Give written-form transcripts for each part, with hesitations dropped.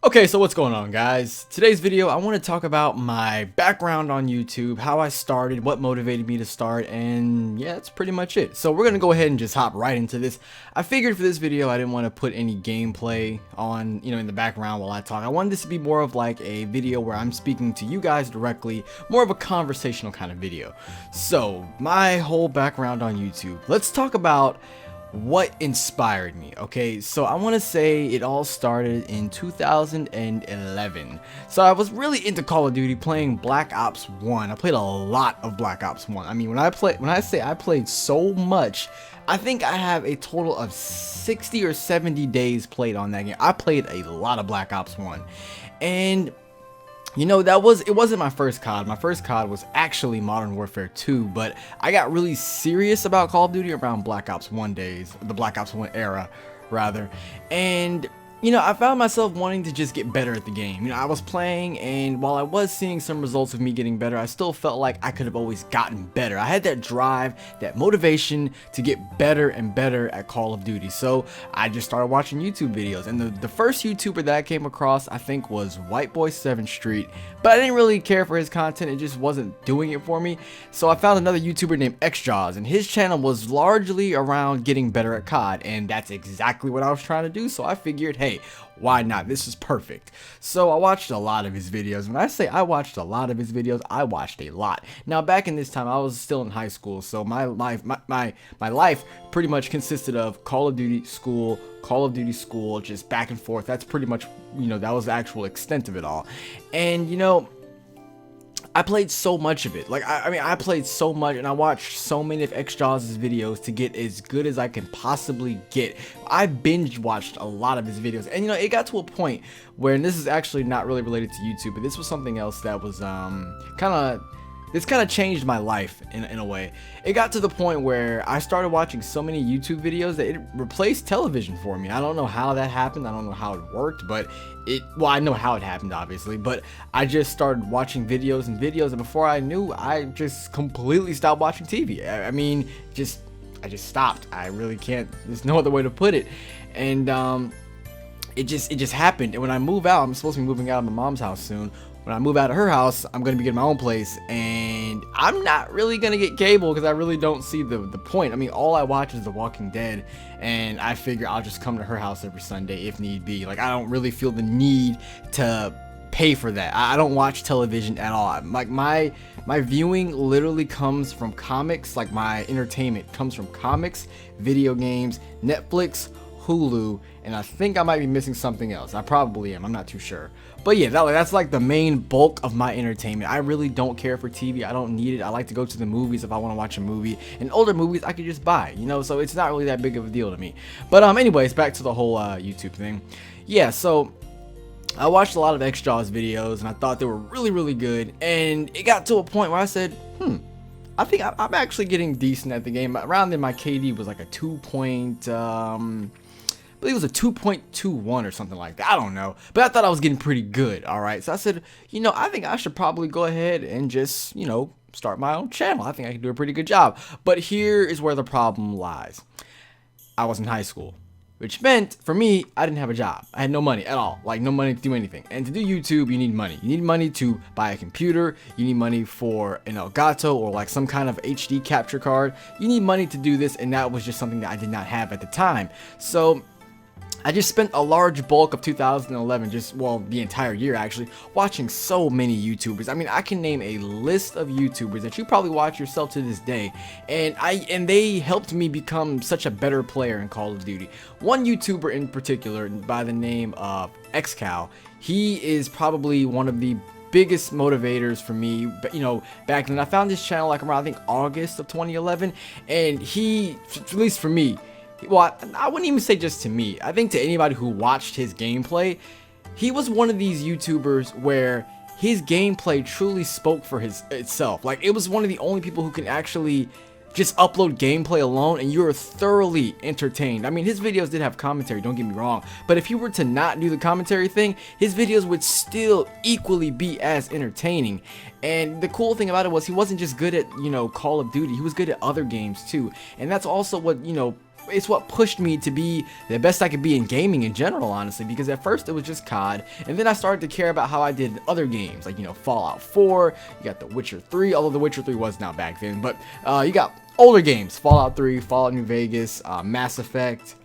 Okay, so what's going on, guys? Today's video, I want to talk about my background on YouTube, how I started, what motivated me to start, and yeah, that's pretty much it. So we're going to go ahead and just hop right into this. I figured for this video, I didn't want to put any gameplay on, in the background while I talk. I wanted this to be more of like a video where I'm speaking to you guys directly, more of a conversational kind of video. So, my whole background on YouTube. Let's talk about what inspired me. Okay, so I want to say it all started in 2011. So I was really into Call of Duty, playing Black Ops 1. I played a lot of Black Ops 1. I mean, when I say I played so much, I think I have a total of 60 or 70 days played on that game. I played a lot of Black Ops 1. And it wasn't my first COD. My first COD was actually Modern Warfare 2, but I got really serious about Call of Duty around Black Ops 1 days, the Black Ops 1 era, rather. And I found myself wanting to just get better at the game. I was playing, and while I was seeing some results of me getting better, I still felt like I could have always gotten better. I had that drive, that motivation to get better and better at Call of Duty. So I just started watching YouTube videos, and the first YouTuber that I came across, I think, was White Boy 7th Street. But I didn't really care for his content. It just wasn't doing it for me. So I found another YouTuber named XJaws, and his channel was largely around getting better at COD, and that's exactly what I was trying to do. So I figured, hey, why not? This is perfect. So I watched a lot of his videos. When I say I watched a lot of his videos, I watched a lot. Now, back in this time, I was still in high school, so my life pretty much consisted of Call of Duty school, just back and forth. That's pretty much, that was the actual extent of it all. And I played so much of it. Like, I played so much, and I watched so many of XJaws' videos to get as good as I can possibly get. I binge watched a lot of his videos, and it got to a point where, and this is actually not really related to YouTube, but this was something else that was this kind of changed my life in a way. It got to the point where I started watching so many YouTube videos that it replaced television for me. I don't know how that happened. I don't know how it worked, but well, I know how it happened, obviously, but I just started watching videos and videos, and before I knew, I just completely stopped watching TV. I just stopped. I really can't, there's no other way to put it. And it just happened. And when I move out, I'm supposed to be moving out of my mom's house soon. When I move out of her house, I'm going to be getting my own place, and I'm not really going to get cable because I really don't see the point. I mean, all I watch is The Walking Dead, and I figure I'll just come to her house every Sunday if need be. Like, I don't really feel the need to pay for that. I don't watch television at all. Like, my viewing literally comes from comics. Like, my entertainment comes from comics, video games, Netflix, Hulu, and I think I might be missing something else. I probably am. I'm not too sure. But yeah, that's like the main bulk of my entertainment. I really don't care for TV. I don't need it. I like to go to the movies if I want to watch a movie. And older movies I could just buy, so it's not really that big of a deal to me. But anyways, back to the whole YouTube thing. Yeah, so I watched a lot of XJaws videos, and I thought they were really, really good. And it got to a point where I said, I think I'm actually getting decent at the game. Around then, my KD was like a I believe it was a 2.21 or something like that. I don't know. But I thought I was getting pretty good, alright? So I said, I think I should probably go ahead and just, start my own channel. I think I can do a pretty good job. But here is where the problem lies. I was in high school, which meant, for me, I didn't have a job. I had no money at all. Like, no money to do anything. And to do YouTube, you need money. You need money to buy a computer. You need money for an Elgato or like some kind of HD capture card. You need money to do this, and that was just something that I did not have at the time. So I just spent a large bulk of 2011, the entire year actually, watching so many YouTubers. I mean, I can name a list of YouTubers that you probably watch yourself to this day, and they helped me become such a better player in Call of Duty. One YouTuber in particular, by the name of XCal, he is probably one of the biggest motivators for me. Back then I found this channel like around, I think, August of 2011, and he, at least for me, well, I wouldn't even say just to me. I think to anybody who watched his gameplay, he was one of these YouTubers where his gameplay truly spoke for itself. Like, it was one of the only people who can actually just upload gameplay alone and you're thoroughly entertained. I mean, his videos did have commentary, don't get me wrong, but if he were to not do the commentary thing, his videos would still equally be as entertaining. And the cool thing about it was he wasn't just good at, Call of Duty, he was good at other games too. And that's also what, it's what pushed me to be the best I could be in gaming in general, honestly, because at first it was just COD, and then I started to care about how I did in other games, like, you know, Fallout 4, you got The Witcher 3, although The Witcher 3 was not back then, but you got older games, Fallout 3, Fallout New Vegas, Mass Effect,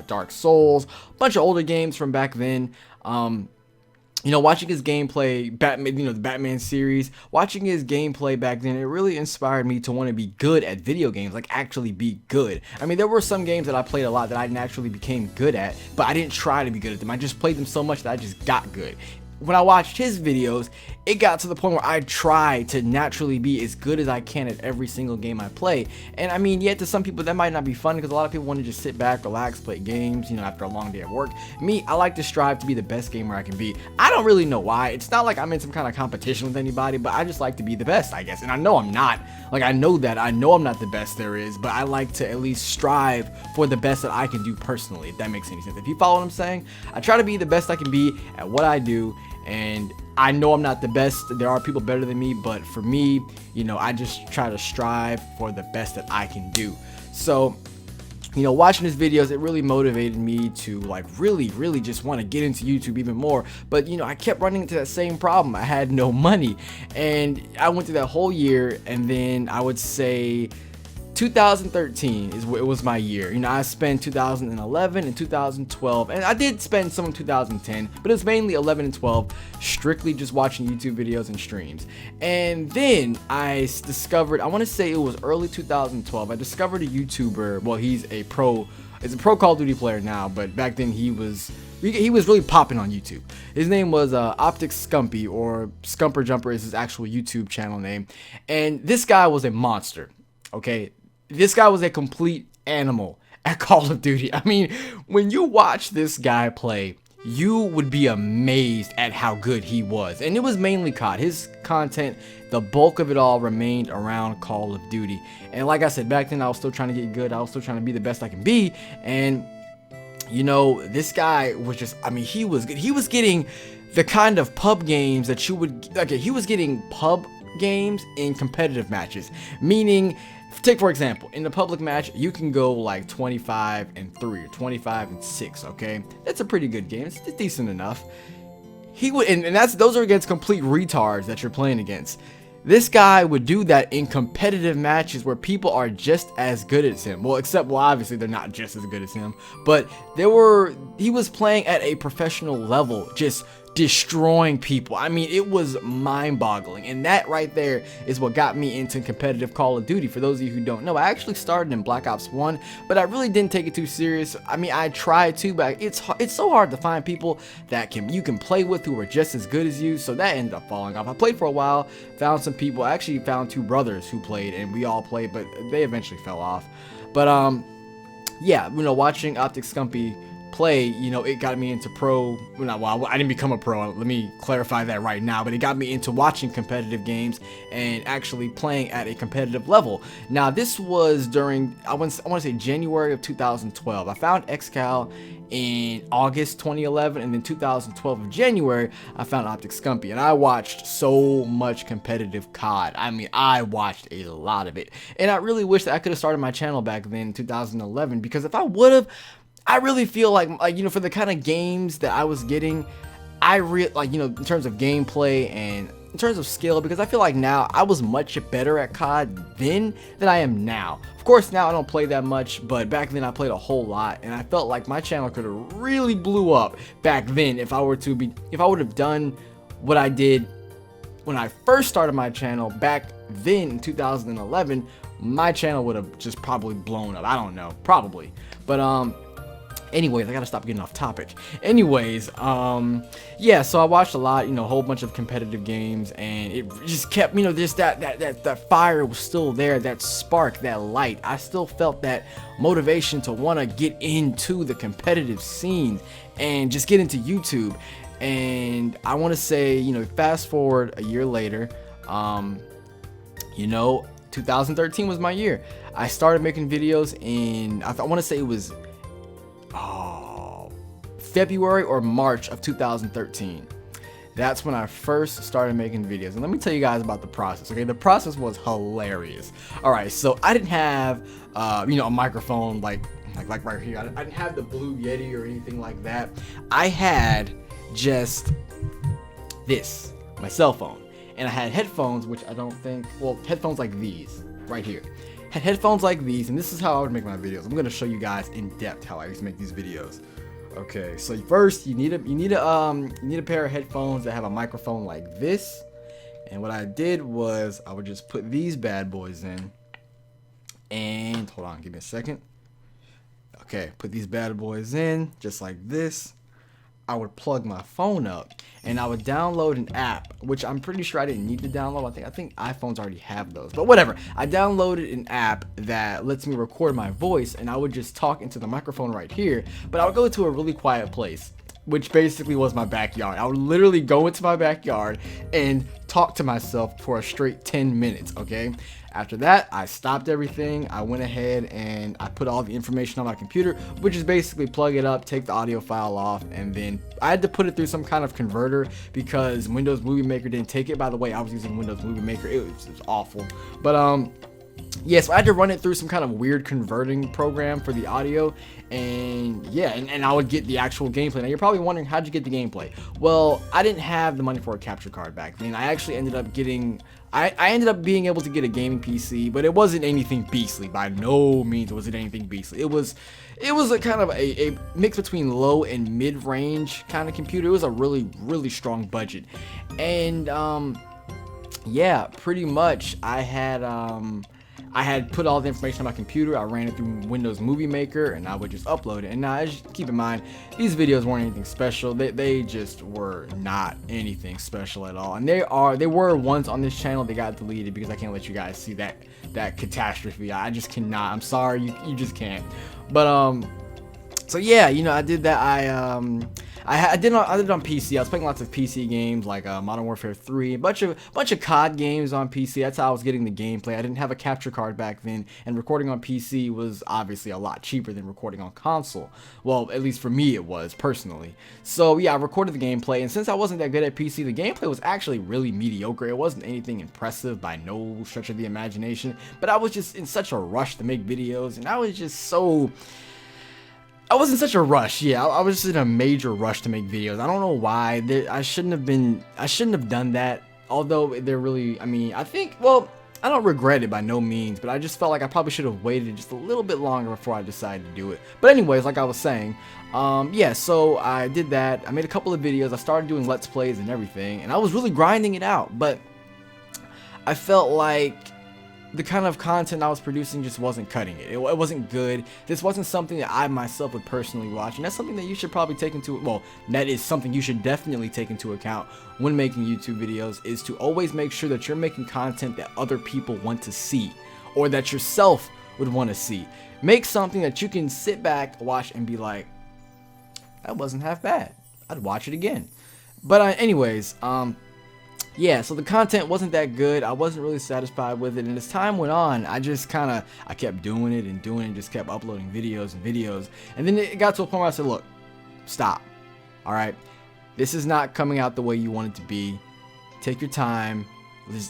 Dark Souls, a bunch of older games from back then. You know, watching his gameplay, Batman, you know, the Batman series, watching his gameplay back then, it really inspired me to want to be good at video games, like actually be good. I mean, there were some games that I played a lot that I naturally became good at, but I didn't try to be good at them. I just played them so much that I just got good. When I watched his videos, it got to the point where I try to naturally be as good as I can at every single game I play. And I mean, yet to some people that might not be fun, because a lot of people want to just sit back, relax, play games, you know, after a long day at work. Me, I like to strive to be the best gamer I can be. I don't really know why. It's not like I'm in some kind of competition with anybody, but I just like to be the best, I guess. And I know I'm not. Like, I know that. I know I'm not the best there is, but I like to at least strive for the best that I can do personally, if that makes any sense. If you follow what I'm saying, I try to be the best I can be at what I do. And I know I'm not the best. There are people better than me, but for me, you know, I just try to strive for the best that I can do. So, you know, watching his videos, it really motivated me to like really just want to get into YouTube even more. But, you know, I kept running into that same problem. I had no money, and I went through that whole year, and then I would say 2013 it was my year. You know, I spent 2011 and 2012, and I did spend some in 2010, but it was mainly 11 and 12 strictly just watching YouTube videos and streams. And then I discovered, I want to say it was early 2012, I discovered a YouTuber. Well, he's a pro Call of Duty player now, but back then he was really popping on YouTube. His name was Optic Scumpy, or Scumper Jumper is his actual YouTube channel name. And this guy was a monster. Okay, this guy was a complete animal at Call of Duty. I mean, when you watch this guy play, you would be amazed at how good he was. And it was mainly COD. His content, the bulk of it all remained around Call of Duty. And like I said, back then I was still trying to get good. I was still trying to be the best I can be. And, you know, this guy was just, I mean, he was good. He was getting the kind of pub games that you would, okay, he was getting pub games in competitive matches, meaning, take for example, in the public match you can go like 25 and 3 or 25 and 6. Okay, that's a pretty good game. It's decent enough. He would, and those are against complete retards that you're playing against. This guy would do that in competitive matches where people are just as good as him. Well, except, well, obviously they're not just as good as him, but he was playing at a professional level, just destroying people. I mean, it was mind-boggling, and that right there is what got me into competitive Call of Duty. For those of you who don't know, I actually started in Black Ops 1, but I really didn't take it too serious. I mean, I tried to, but it's so hard to find people that you can play with who are just as good as you, so that ended up falling off. I played for a while, found some people. I actually found 2 brothers who played, and we all played, but they eventually fell off. But yeah, you know, watching Optic Scumpy play, you know, it got me into well, I didn't become a pro, let me clarify that right now, but it got me into watching competitive games and actually playing at a competitive level. Now, this was during, I want to say January of 2012. I found XCal in August 2011, and then 2012 of January, I found Optic Scumpy, and I watched so much competitive COD. I mean, I watched a lot of it, and I really wish that I could have started my channel back then in 2011, because if I would have, I really feel like, you know, for the kind of games that I was getting, like, you know, in terms of gameplay and in terms of skill, because I feel like now I was much better at COD then than I am now. Of course, now I don't play that much, but back then I played a whole lot, and I felt like my channel could have really blew up back then if I would have done what I did when I first started my channel back then in 2011. My channel would have just probably blown up. I don't know, probably, but anyways, I gotta stop getting off topic. Anyways, yeah, so I watched a lot, you know, a whole bunch of competitive games, and it just kept, you know, just that fire was still there, that spark, that light. I still felt that motivation to want to get into the competitive scene and just get into YouTube. And I want to say, you know, fast forward a year later, you know, 2013 was my year. I started making videos in, I want to say it was February or March of 2013. That's when I first started making videos. And let me tell you guys about the process, okay? The process was hilarious. All right, so I didn't have, you know, a microphone like like right here. I didn't have the Blue Yeti or anything like that. I had just this, my cell phone, and I had headphones, which I don't think, well, headphones like these right here. Had headphones like these, and this is how I would make my videos. I'm gonna show you guys in depth how I used to make these videos. Okay, so first you need a pair of headphones that have a microphone like this. And what I did was I would just put these bad boys in, and hold on, give me a second. Okay, put these bad boys in just like this. I would plug my phone up and I would download an app, which I'm pretty sure I didn't need to download. I think iPhones already have those, but whatever. I downloaded an app that lets me record my voice, and I would just talk into the microphone right here, but I would go to a really quiet place, which basically was my backyard. I would literally go into my backyard and talk to myself for a straight 10 minutes, okay? After that, I stopped everything. I went ahead and I put all the information on my computer, which is basically plug it up, take the audio file off, and then I had to put it through some kind of converter because Windows Movie Maker didn't take it. By the way, I was using Windows Movie Maker. It was awful. But yeah, so I had to run it through some kind of weird converting program for the audio, and yeah, and I would get the actual gameplay. Now you're probably wondering, how'd you get the gameplay? Well, I didn't have the money for a capture card back then. I actually ended up getting, I ended up being able to get a gaming PC, but it wasn't anything beastly. By no means was it anything beastly. It was a kind of a mix between low and mid-range kind of computer. It was a really strong budget, and yeah, pretty much I had put all the information on my computer. I ran it through Windows Movie Maker, and I would just upload it. And now, just keep in mind, these videos weren't anything special. They just were not anything special at all. And they were ones on this channel that got deleted because I can't let you guys see that catastrophe. I just cannot. I'm sorry, you just can't. But so yeah, you know, I did that. I did it on PC. I was playing lots of PC games like Modern Warfare 3, a bunch of COD games on PC. That's how I was getting the gameplay. I didn't have a capture card back then, and recording on PC was obviously a lot cheaper than recording on console. Well, at least for me it was, personally. So yeah, I recorded the gameplay, and since I wasn't that good at PC, the gameplay was actually really mediocre. It wasn't anything impressive by no stretch of the imagination, but I was just in such a rush to make videos, and I was in such a rush. Yeah, I was just in a major rush to make videos. I don't know why. I shouldn't have done that. Although they're really, I mean, I think, well, I don't regret it by no means, but I just felt like I probably should have waited just a little bit longer before I decided to do it. But anyways, like I was saying, yeah, so I did that. I made a couple of videos. I started doing Let's Plays and everything, and I was really grinding it out, but I felt like the kind of content I was producing just wasn't cutting it. It wasn't good. This wasn't something that I myself would personally watch, and that's something that you should probably take into, well, that is something you should definitely take into account when making YouTube videos, is to always make sure that you're making content that other people want to see, or that yourself would want to see. Make something that you can sit back, watch, and be like, that wasn't half bad. I'd watch it again. But anyways, yeah, so the content wasn't that good. I wasn't really satisfied with it, and as time went on, I kept doing it and just kept uploading videos and videos, and then it got to a point where I said, look, stop. All right, this is not coming out the way you want it to be. Take your time.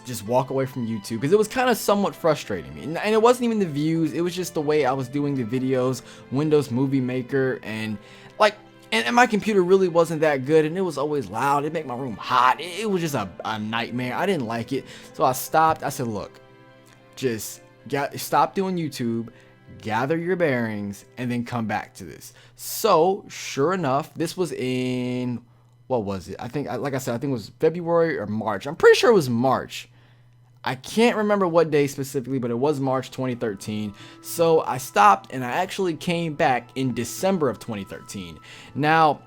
Just walk away from YouTube, because it was kind of somewhat frustrating me, and it wasn't even the views. It was just the way I was doing the videos, Windows Movie Maker, and like. And my computer really wasn't that good, and it was always loud. It'd make my room hot. It was just a nightmare. I didn't like it. So I stopped. I said, look, just stop doing YouTube, gather your bearings, and then come back to this. So sure enough, this was in, what was it? I think, like I said, I think it was February or March. I'm pretty sure it was March. I can't remember what day specifically, but it was March 2013. So I stopped, and I actually came back in December of 2013. Now,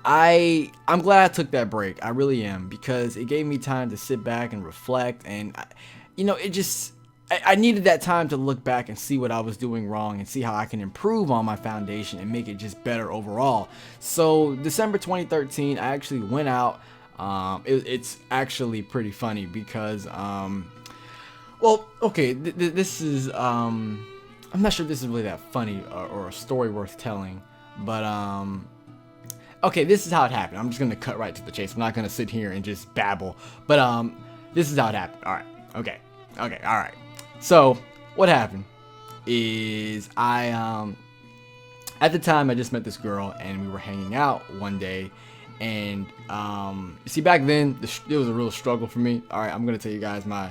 I'm glad I took that break. I really am, because it gave me time to sit back and reflect, and you know, I needed that time to look back and see what I was doing wrong and see how I can improve on my foundation and make it just better overall. So December 2013, I actually went out. It's actually pretty funny because, well, okay, this is, I'm not sure if this is really that funny or a story worth telling, but, okay, this is how it happened. I'm just going to cut right to the chase. I'm not going to sit here and just babble, but, this is how it happened. All right. Okay. All right. So what happened is I At the time, I just met this girl, and we were hanging out one day. And see, back then, it was a real struggle for me. All right, I'm gonna tell you guys my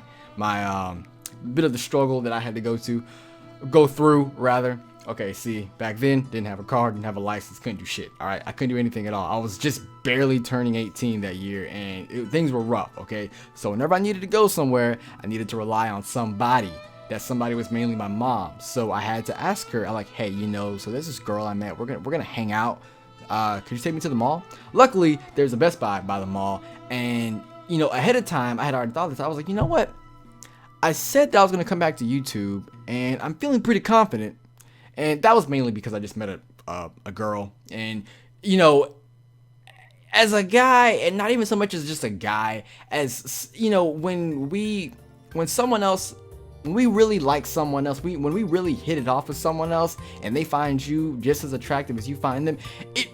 bit of the struggle that I had to go through rather. Okay, see, back then, didn't have a car, didn't have a license, couldn't do shit. All right, I couldn't do anything at all. I was just barely turning 18 that year, and things were rough. Okay, so whenever I needed to go somewhere, I needed to rely on somebody. That somebody was mainly my mom. So I had to ask her. I like, hey, you know, so there's this girl I met. We're gonna hang out. Could you take me to the mall? Luckily, there's a Best Buy by the mall, and you know, ahead of time, I had already thought this. I was like, you know what? I said that I was gonna come back to YouTube, and I'm feeling pretty confident. And that was mainly because I just met a girl, and you know, as a guy, and not even so much as just a guy, as you know, when we really like someone else, when we really hit it off with someone else, and they find you just as attractive as you find them,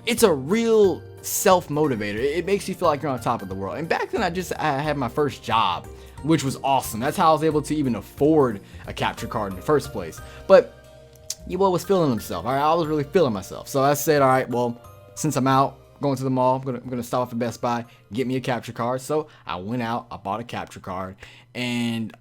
it's a real self-motivator. It makes you feel like you're on top of the world. And back then, I had my first job, which was awesome. That's how I was able to even afford a capture card in the first place. But your boy was feeling himself. All right, I was really feeling myself. So I said, all right, well, since I'm out going to the mall, I'm gonna stop off at Best Buy, get me a capture card. So I went out, I bought a capture card, and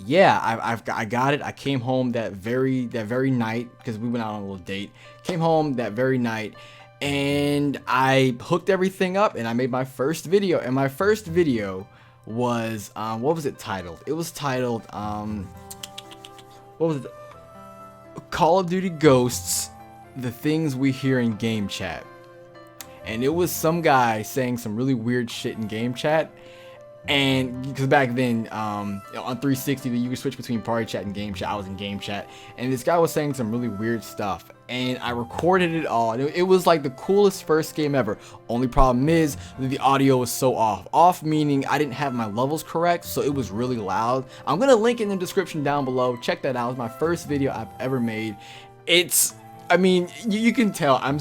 yeah, I got it. I came home that very night because we went out on a little date. Came home that very night, and I hooked everything up, and I made my first video. And my first video was what was it titled? It was titled what was it? Call of Duty Ghosts, the things we hear in game chat. And it was some guy saying some really weird shit in game chat. And because back then on 360 you could switch between party chat and game chat. I was in game chat, and this guy was saying some really weird stuff, and I recorded it all, and it was like the coolest first game ever. Only problem is that the audio was so off meaning I didn't have my levels correct, so it was really loud. I'm gonna link in the description down below. Check that out. It's my first video I've ever made. I mean, you can tell I'm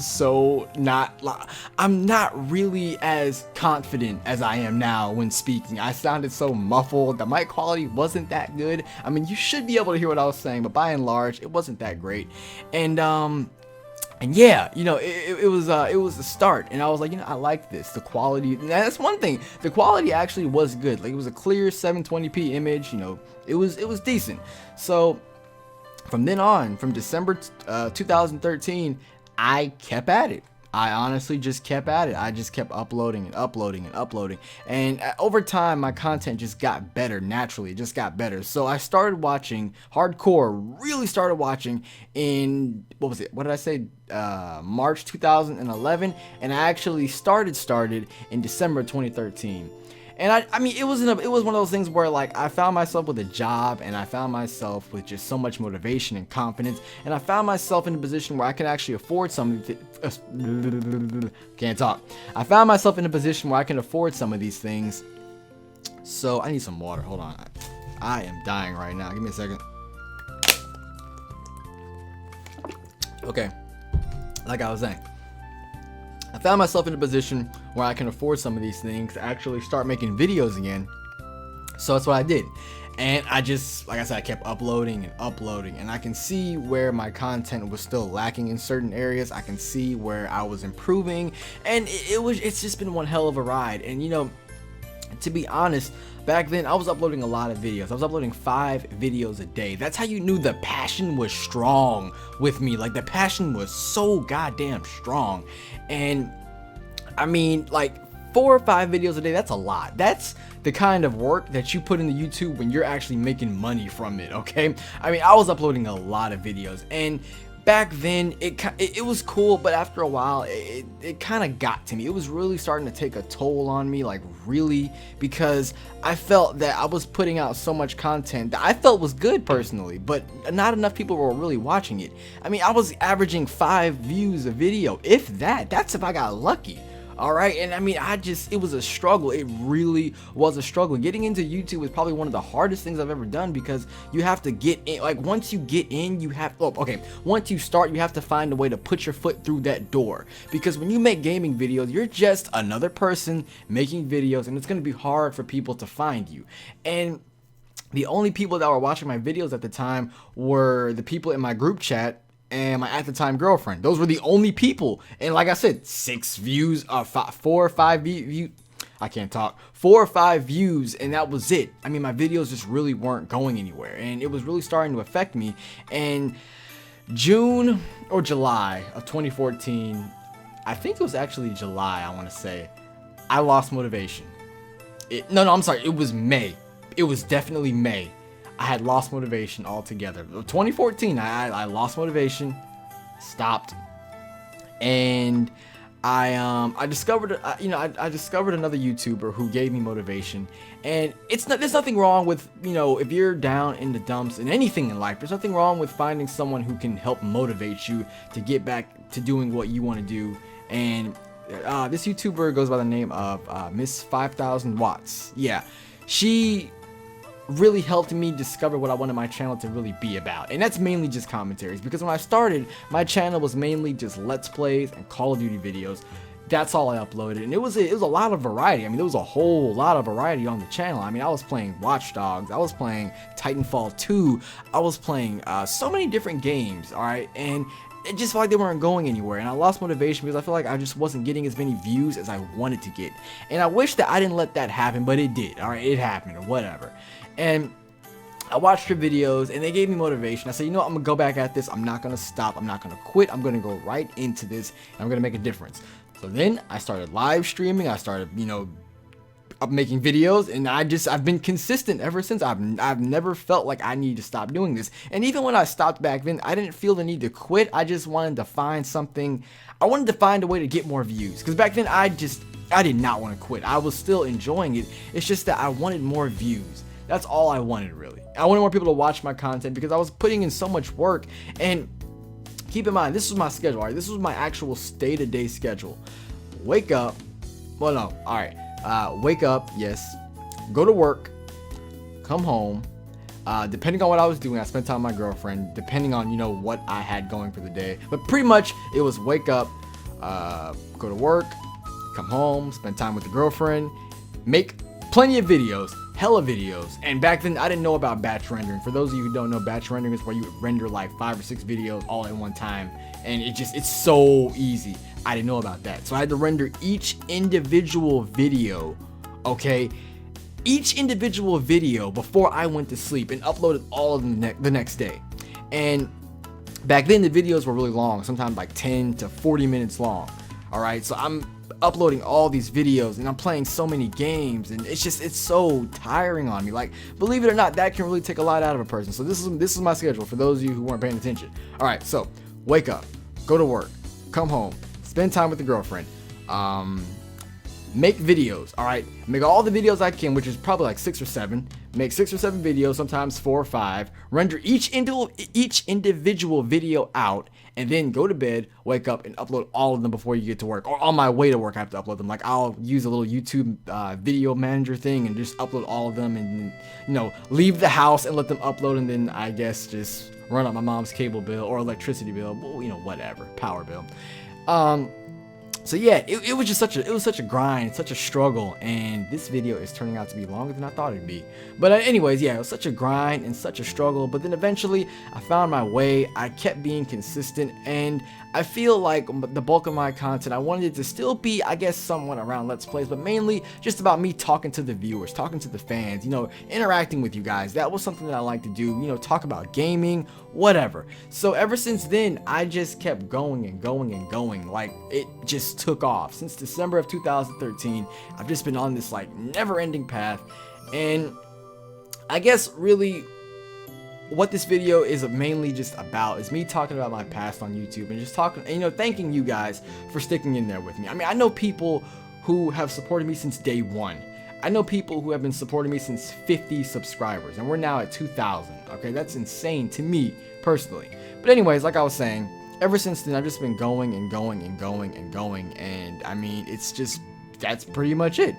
not really as confident as I am now when speaking. I sounded so muffled. The mic quality wasn't that good. I mean, you should be able to hear what I was saying, but by and large, it wasn't that great. And yeah, you know, it was the start, and I was like, you know, I like this. The quality, that's one thing. The quality actually was good. Like, it was a clear 720p image. You know, it was decent. So from then on, from December 2013, I kept at it. I honestly just kept at it. I just kept uploading and uploading and uploading. And over time, my content just got better naturally. It just got better. So I started watching hardcore, really started watching in, what was it? What did I say? March 2011. And I actually started in December 2013. And I mean, it was one of those things where, like, I found myself with a job, and I found myself with just so much motivation and confidence, and I found myself in a position where I could actually afford can't talk. I found myself in a position where I can afford some of these things. So I need some water. Hold on. I am dying right now. Give me a second. Okay. Like I was saying, I found myself in a position where I can afford some of these things to actually start making videos again. So that's what I did. And I just, like I said, I kept uploading and uploading, and I can see where my content was still lacking in certain areas. I can see where I was improving, and it's just been one hell of a ride. And you know, to be honest, back then I was uploading a lot of videos. I was uploading 5 videos a day. That's how you knew the passion was strong with me. Like, the passion was so goddamn strong. And I mean, like, 4 or 5 videos a day, that's a lot. That's the kind of work that you put into YouTube when you're actually making money from it, okay? I mean, I was uploading a lot of videos, and back then it was cool, but after a while it kind of got to me. It was really starting to take a toll on me, like, really, because I felt that I was putting out so much content that I felt was good personally, but not enough people were really watching it. I mean, I was averaging 5 views a video, if that. That's if I got lucky. Alright, and I mean, it was a struggle. It really was a struggle. Getting into YouTube was probably one of the hardest things I've ever done, because you have to get in. Like, once you get in, you have, once you start, you have to find a way to put your foot through that door. Because when you make gaming videos, you're just another person making videos, and it's going to be hard for people to find you. And the only people that were watching my videos at the time were the people in my group chat, and my at the time girlfriend. Those were the only people. And like I said, 6 views, 4 or 5 views. I can't talk. 4 or 5 views, and that was it. I mean, my videos just really weren't going anywhere, and it was really starting to affect me. And June or July of 2014, I think it was actually July, I want to say, I lost motivation. No, I'm sorry. It was May. It was definitely May. I had lost motivation altogether. 2014, I lost motivation, stopped, and I discovered, I discovered another YouTuber who gave me motivation. And there's nothing wrong with, if you're down in the dumps in anything in life, there's nothing wrong with finding someone who can help motivate you to get back to doing what you want to do. And this YouTuber goes by the name of Miss 5000 Watts. Yeah, she really helped me discover what I wanted my channel to really be about, and that's mainly just commentaries, because when I started, my channel was mainly just Let's Plays and Call of Duty videos. That's all I uploaded, and it was a lot of variety. I mean, there was a whole lot of variety on the channel. I mean, I was playing Watch Dogs, I was playing Titanfall 2, I was playing so many different games, alright, and it just felt like they weren't going anywhere, and I lost motivation because I feel like I just wasn't getting as many views as I wanted to get. And I wish that I didn't let that happen, but it did. Alright, it happened, or whatever. And I watched her videos, and they gave me motivation. I said, you know what, I'm gonna go back at this. I'm not gonna stop. I'm not gonna quit. I'm gonna go right into this, and I'm gonna make a difference. So then I started live streaming. I started, making videos, and I've been consistent ever since. I've never felt like I need to stop doing this. And even when I stopped back then, I didn't feel the need to quit. I just wanted to find something. I wanted to find a way to get more views, because back then I did not want to quit. I was still enjoying it. It's just that I wanted more views. That's all I wanted, really. I wanted more people to watch my content because I was putting in so much work. And keep in mind, this was my schedule, all right? This was my actual day-to-day schedule. Wake up. Well, no. All right. Wake up, yes. Go to work. Come home. Depending on what I was doing, I spent time with my girlfriend. Depending on, what I had going for the day. But pretty much, it was wake up, go to work, come home, spend time with the girlfriend, make plenty of videos. Hella videos. And back then I didn't know about batch rendering. For those of you who don't know, batch rendering is where you render like 5 or 6 videos all at one time, and it's so easy. I didn't know about that, so I had to render each individual video, okay, each individual video before I went to sleep, and uploaded all of them the next day. And back then the videos were really long, sometimes like 10 to 40 minutes long. All right, so I'm uploading all these videos, and I'm playing so many games, and it's so tiring on me. Like, believe it or not, that can really take a lot out of a person. So this is my schedule for those of you who weren't paying attention. All right, so wake up, go to work, come home, spend time with the girlfriend, make videos. All right, make all the videos I can, which is probably like 6 or 7. Make 6 or 7 videos, sometimes 4 or 5. Render each individual video out, and then go to bed, wake up, and upload all of them before you get to work. Or on my way to work, I have to upload them. Like, I'll use a little YouTube video manager thing and just upload all of them, and leave the house and let them upload, and then I guess just run up my mom's cable bill or electricity bill, whatever, power bill. So yeah, it was just such a grind, such a struggle, and this video is turning out to be longer than I thought it'd be. But anyways, yeah, it was such a grind and such a struggle, but then eventually I found my way. I kept being consistent, and I feel like the bulk of my content, I wanted it to still be, I guess, somewhat around Let's Plays, but mainly just about me talking to the viewers, talking to the fans, interacting with you guys. That was something that I like to do, talk about gaming, whatever. So ever since then, I just kept going and going and going. Like, it just took off. Since December of 2013, I've just been on this like never-ending path. And I guess really what this video is mainly just about is me talking about my past on YouTube, and just talking, thanking you guys for sticking in there with me. I mean, I know people who have supported me since day one. I know people who have been supporting me since 50 subscribers, and we're now at 2,000. Okay, that's insane to me personally. But anyways, like I was saying, ever since then, I've just been going and going and going and going, and I mean, that's pretty much it.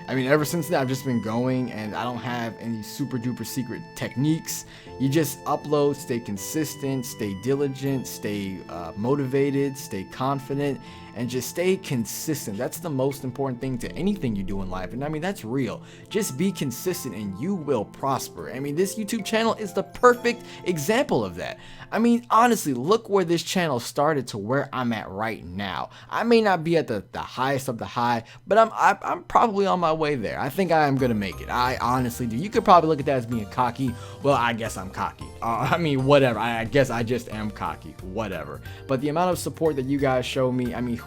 I mean, ever since then, I've just been going, and I don't have any super duper secret techniques. You just upload, stay consistent, stay diligent, stay motivated, stay confident, and just stay consistent. That's the most important thing to anything you do in life, and I mean, that's real. Just be consistent and you will prosper. I mean, this YouTube channel is the perfect example of that. I mean, honestly, look where this channel started to where I'm at right now. I may not be at the highest of the high, but I'm probably on my way there. I think I am gonna make it. I honestly do. You could probably look at that as being cocky. Well, I guess I'm cocky. I mean, whatever. I guess I just am cocky. Whatever. But the amount of support that you guys show me, I mean,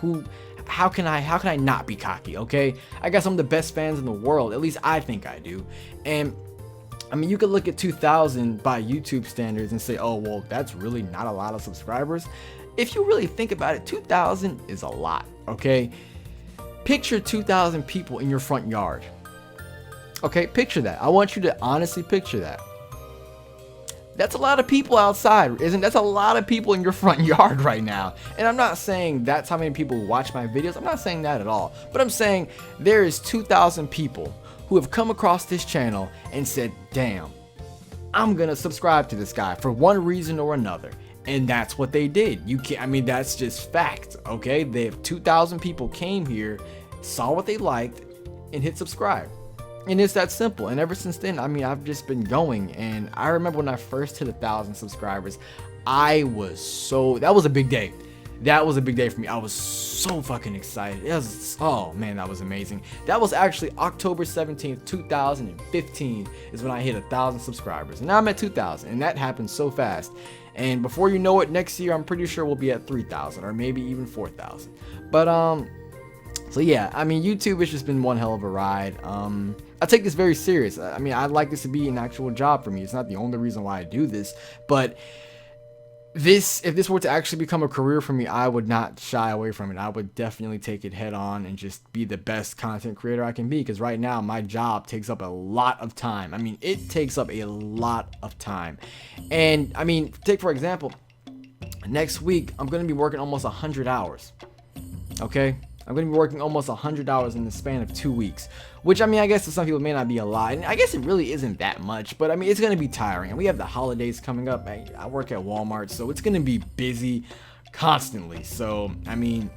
how can I not be cocky? Okay, I guess I'm the best fans in the world. At least I think I do. And I mean, you could look at 2,000 by YouTube standards and say, oh, well, that's really not a lot of subscribers. If you really think about it, 2,000 is a lot, okay? Picture 2,000 people in your front yard. Okay, picture that. I want you to honestly picture that. That's a lot of people outside, isn't? That's a lot of people in your front yard right now. And I'm not saying that's how many people watch my videos. I'm not saying that at all. But I'm saying there is 2,000 people who have come across this channel and said, damn, I'm gonna subscribe to this guy for one reason or another. And that's what they did. You can't, I mean, that's just fact, okay? They have 2,000 people came here, saw what they liked, and hit subscribe. And it's that simple. And ever since then, I mean, I've just been going. And I remember when I first hit 1,000 subscribers, that was a big day. That was a big day for me. I was so fucking excited. Oh man, that was amazing. That was actually October 17th, 2015 is when I hit 1,000 subscribers. And now I'm at 2,000, and that happened so fast. And before you know it, next year I'm pretty sure we'll be at 3,000 or maybe even 4,000. But so yeah, I mean, YouTube has just been one hell of a ride. I take this very serious. I mean, I'd like this to be an actual job for me. It's not the only reason why I do this, but if this were to actually become a career for me, I would not shy away from it. I would definitely take it head on and just be the best content creator I can be, because right now my job takes up a lot of time. I mean, it takes up a lot of time. And I mean, take for example, next week I'm going to be working almost 100 hours. Okay? I'm going to be working almost 100 hours in the span of 2 weeks, which, I mean, I guess to some people may not be a lot, and I guess it really isn't that much, but I mean, it's going to be tiring, and we have the holidays coming up. I work at Walmart, so it's going to be busy constantly. So I mean,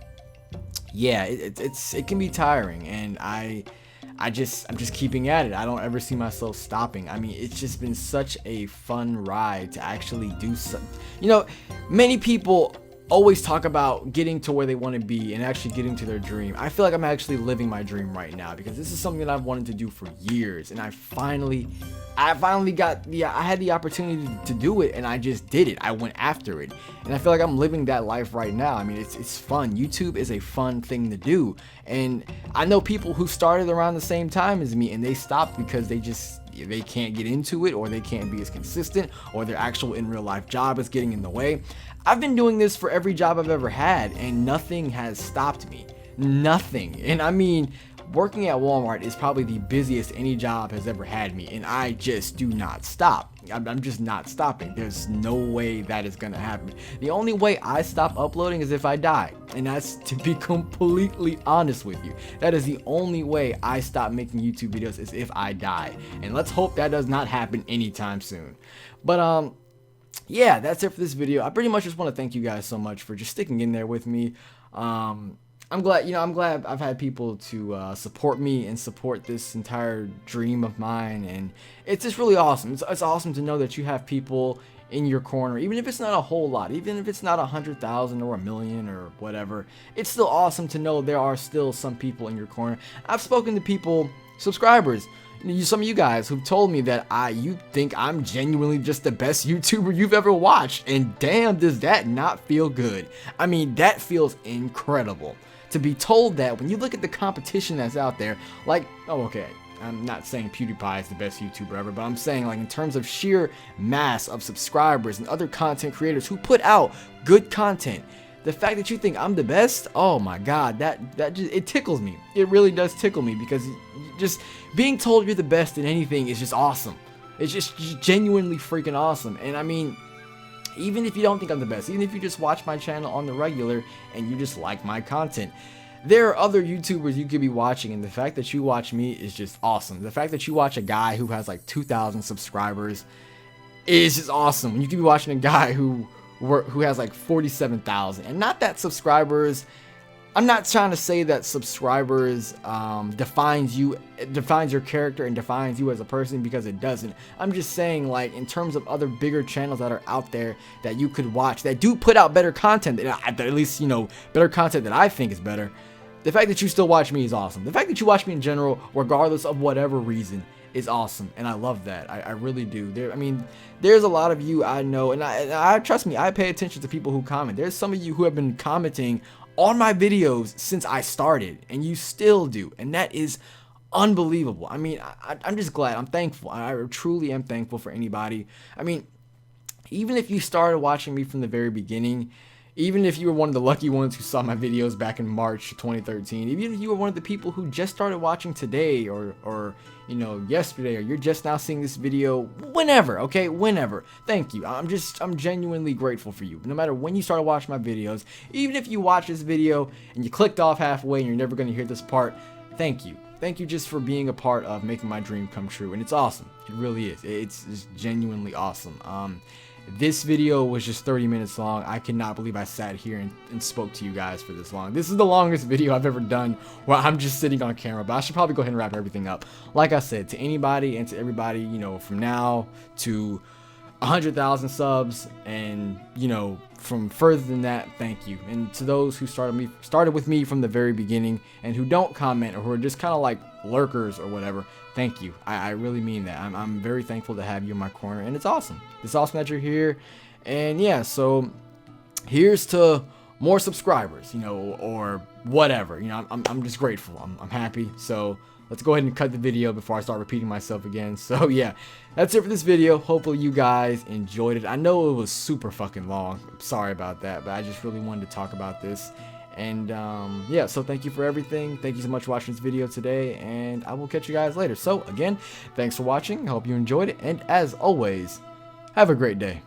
yeah, it can be tiring, and I'm just keeping at it. I don't ever see myself stopping. I mean, it's just been such a fun ride to actually do something. You know, many people always talk about getting to where they want to be and actually getting to their dream. I feel like I'm actually living my dream right now, because this is something that I've wanted to do for years, and I finally got I had the opportunity to do it, and I just did it. I went after it, and I feel like I'm living that life right now. I mean, it's fun. YouTube is a fun thing to do, and I know people who started around the same time as me, and they stopped because they can't get into it, or they can't be as consistent, or their actual in real life job is getting in the way. I've been doing this for every job I've ever had, and nothing has stopped me. Nothing. And I mean, working at Walmart is probably the busiest any job has ever had me, and I just do not stop. I'm just not stopping. There's no way that is gonna happen. The only way I stop uploading is if I die, and that's, to be completely honest with you, that is the only way I stop making YouTube videos, is if I die. And let's hope that does not happen anytime soon. But yeah, that's it for this video. I pretty much just want to thank you guys so much for just sticking in there with me. I'm glad I've had people to support me and support this entire dream of mine, and it's just really awesome. It's awesome to know that you have people in your corner, even if it's not a whole lot, even if it's not 100,000 or 1,000,000 or whatever. It's still awesome to know there are still some people in your corner. I've spoken to people, subscribers, some of you guys who've told me that you think I'm genuinely just the best YouTuber you've ever watched, and damn, does that not feel good. I mean, that feels incredible to be told that when you look at the competition that's out there. Like, oh, okay, I'm not saying PewDiePie is the best YouTuber ever, but I'm saying, like, in terms of sheer mass of subscribers and other content creators who put out good content, the fact that you think I'm the best, oh my god, that just, it tickles me. It really does tickle me, because just being told you're the best in anything is just awesome. It's just genuinely freaking awesome. And I mean, even if you don't think I'm the best, even if you just watch my channel on the regular and you just like my content, there are other YouTubers you could be watching, and the fact that you watch me is just awesome. The fact that you watch a guy who has like 2,000 subscribers is just awesome. When you could be watching a guy who has like 47,000, and not that subscribers I'm not trying to say that subscribers defines your character and defines you as a person, because it doesn't. I'm just saying, like, in terms of other bigger channels that are out there that you could watch that do put out better content, at least, you know, better content that I think is better. The fact that you still watch me is awesome. The fact that you watch me in general, regardless of whatever reason, is awesome, and I love that. I really do. I mean, there's a lot of you I know, and I trust me, I pay attention to people who comment. There's some of you who have been commenting on my videos since I started, and you still do, and that is unbelievable. I mean, I'm just glad. I'm thankful. I truly am thankful for anybody. I mean, even if you started watching me from the very beginning, even if you were one of the lucky ones who saw my videos back in March 2013, even if you were one of the people who just started watching today, or you know, yesterday, or you're just now seeing this video, whenever, okay, whenever, thank you. I'm genuinely grateful for you. No matter when you started watching my videos, even if you watch this video and you clicked off halfway and you're never going to hear this part, thank you. Thank you just for being a part of making my dream come true, and it's awesome. It really is. It's genuinely awesome. This video was just 30 minutes long. I cannot believe I sat here and spoke to you guys for this long. This is the longest video I've ever done where I'm just sitting on camera, but I should probably go ahead and wrap everything up. Like I said, to anybody and to everybody, you know, from now to 100,000 subs, and, you know, from further than that, thank you. And to those who started with me from the very beginning and who don't comment, or who are just kind of like lurkers or whatever, thank you. I really mean that. I'm very thankful to have you in my corner, and it's awesome. It's awesome that you're here. And yeah, so here's to more subscribers, you know, or whatever. You know, I'm just grateful. I'm happy. So let's go ahead and cut the video before I start repeating myself again. So yeah, that's it for this video. Hopefully you guys enjoyed it. I know it was super fucking long. I'm sorry about that, but I just really wanted to talk about this. And yeah, so thank you for everything. Thank you so much for watching this video today, and I will catch you guys later. So again, thanks for watching. I hope you enjoyed it, and as always, have a great day.